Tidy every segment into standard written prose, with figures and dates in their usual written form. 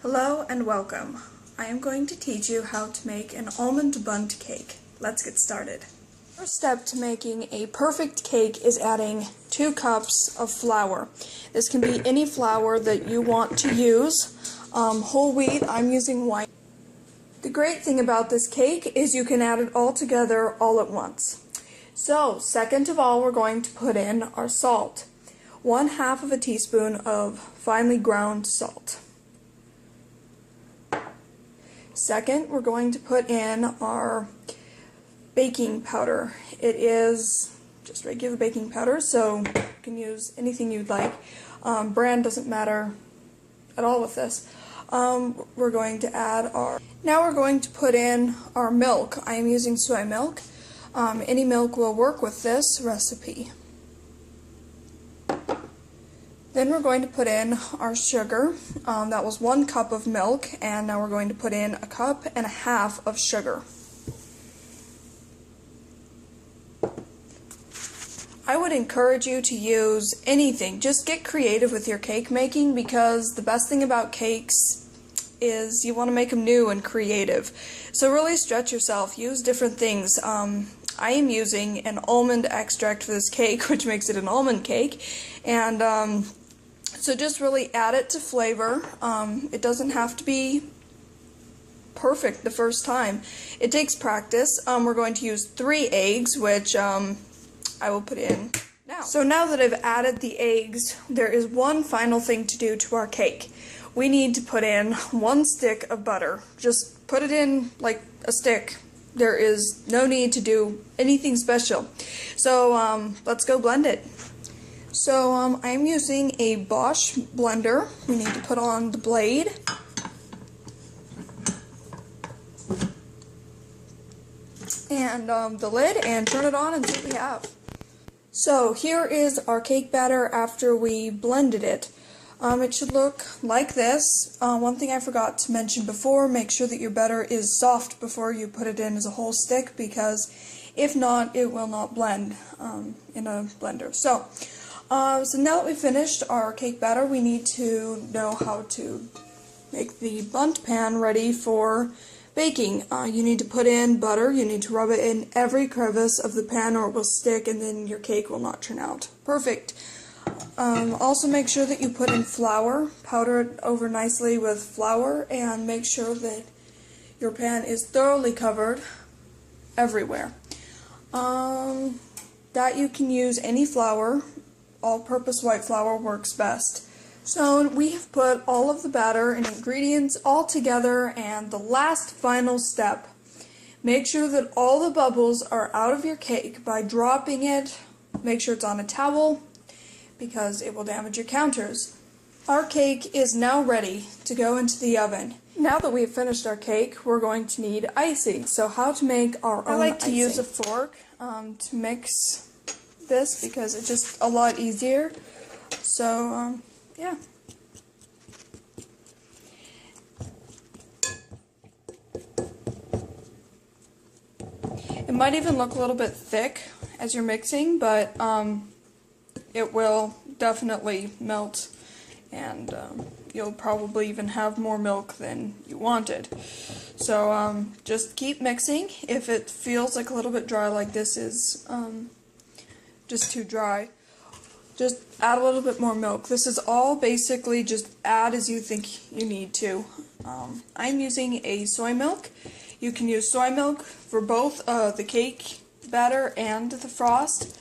Hello and welcome. I am going to teach you how to make an almond bundt cake. Let's get started. First step to making a perfect cake is adding 2 cups of flour. This can be any flour that you want to use. Whole wheat, I'm using white. The great thing about this cake is you can add it all together all at once. So, second of all, we're going to put in our salt. 1/2 of a teaspoon of finely ground salt. Second, we're going to put in our baking powder. It is just regular baking powder, so you can use anything you'd like. Brand doesn't matter at all with this. We're going to add now we're going to put in our milk. I am using soy milk. Any milk will work with this recipe. Then we're going to put in our sugar. That was 1 cup of milk, and now we're going to put in 1.5 cups of sugar. I would encourage you to use anything. Just get creative with your cake making, because the best thing about cakes is you want to make them new and creative. So really stretch yourself. Use different things. I am using an almond extract for this cake, which makes it an almond cake, and so just really add it to flavor. It doesn't have to be perfect the first time. It takes practice. We're going to use 3 eggs, which I will put in now. So now that I've added the eggs, there is one final thing to do to our cake. We need to put in 1 stick of butter. Just put it in like a stick. There is no need to do anything special. So let's go blend it. So I'm using a Bosch blender. We need to put on the blade. And the lid, and turn it on and see what we have. So here is our cake batter after we blended it. It should look like this. One thing I forgot to mention before, make sure that your batter is soft before you put it in as a whole stick, because if not, it will not blend in a blender. So now that we've finished our cake batter, we need to know how to make the Bundt pan ready for baking. You need to put in butter. You need to rub it in every crevice of the pan or it will stick, and then your cake will not turn out perfect. Also make sure that you put in flour. Powder it over nicely with flour, and make sure that your pan is thoroughly covered everywhere. That you can use any flour. All-purpose white flour works best. So we have put all of the batter and ingredients all together, and the last final step, make sure that all the bubbles are out of your cake by dropping it. Make sure it's on a towel, because it will damage your counters. Our cake is now ready to go into the oven. Now that we've finished our cake, we're going to need icing. So how to make our own icing. I like to use a fork to mix this, because it's just a lot easier. So yeah. It might even look a little bit thick as you're mixing, but it will definitely melt, and you'll probably even have more milk than you wanted. So just keep mixing. If it feels like a little bit dry, like this is just too dry, just add a little bit more milk. This is all basically just add as you think you need to. I'm using a soy milk. You can use soy milk for both the cake batter and the frost,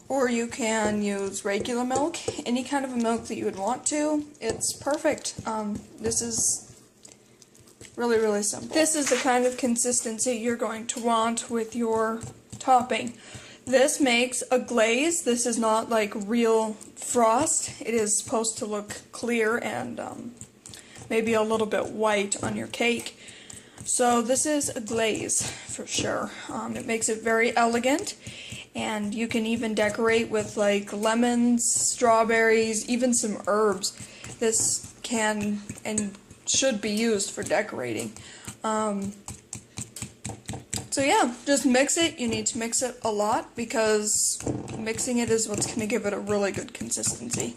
or you can use regular milk, any kind of a milk that you would want to. It's perfect. This is really, really simple. This is the kind of consistency you're going to want with your topping. This makes a glaze. This is not like real frost. It is supposed to look clear and maybe a little bit white on your cake. So this is a glaze for sure. It makes it very elegant, and you can even decorate with like lemons, strawberries, even some herbs. This can and should be used for decorating. So yeah, just mix it. You need to mix it a lot because Mixing it is what's going to give it a really good consistency.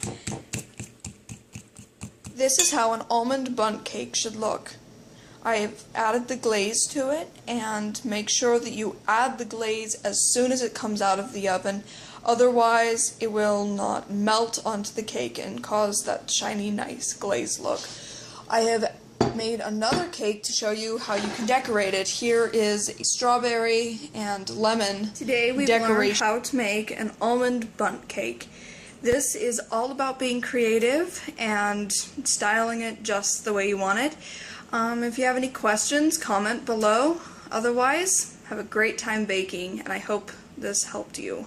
This is how an almond bundt cake should look. I've added the glaze to it, and make sure that you add the glaze as soon as it comes out of the oven. Otherwise, it will not melt onto the cake and cause that shiny, nice glaze look. I have made another cake to show you how you can decorate it. Here is a strawberry and lemon Today we've learned how to make an almond bundt cake. This is all about being creative and styling it just the way you want it. If you have any questions, comment below. Otherwise, have a great time baking, and I hope this helped you.